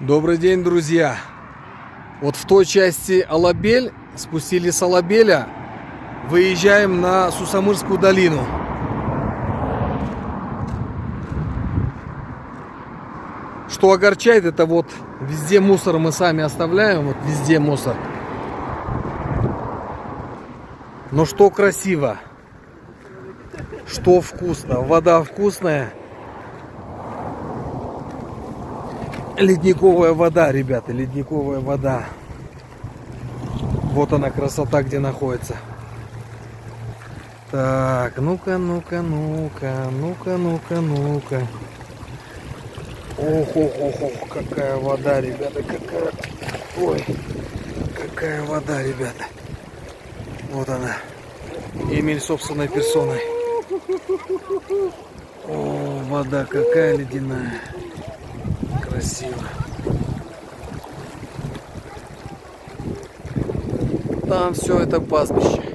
Добрый день, друзья! Вот в той части Алабель, спустили с Алабеля, выезжаем на Сусамырскую долину. Что огорчает, это вот везде мусор мы сами оставляем, вот везде мусор. Но что красиво, что вкусно, вода вкусная. Ледниковая вода, ребята, ледниковая вода. Вот она красота, где находится. Так, ну-ка. Ох, какая вода, ребята, какая. Ой, какая вода, ребята. Вот она. Эмиль собственной персоной. О, вода какая ледяная. Красиво. Там все это пастбище.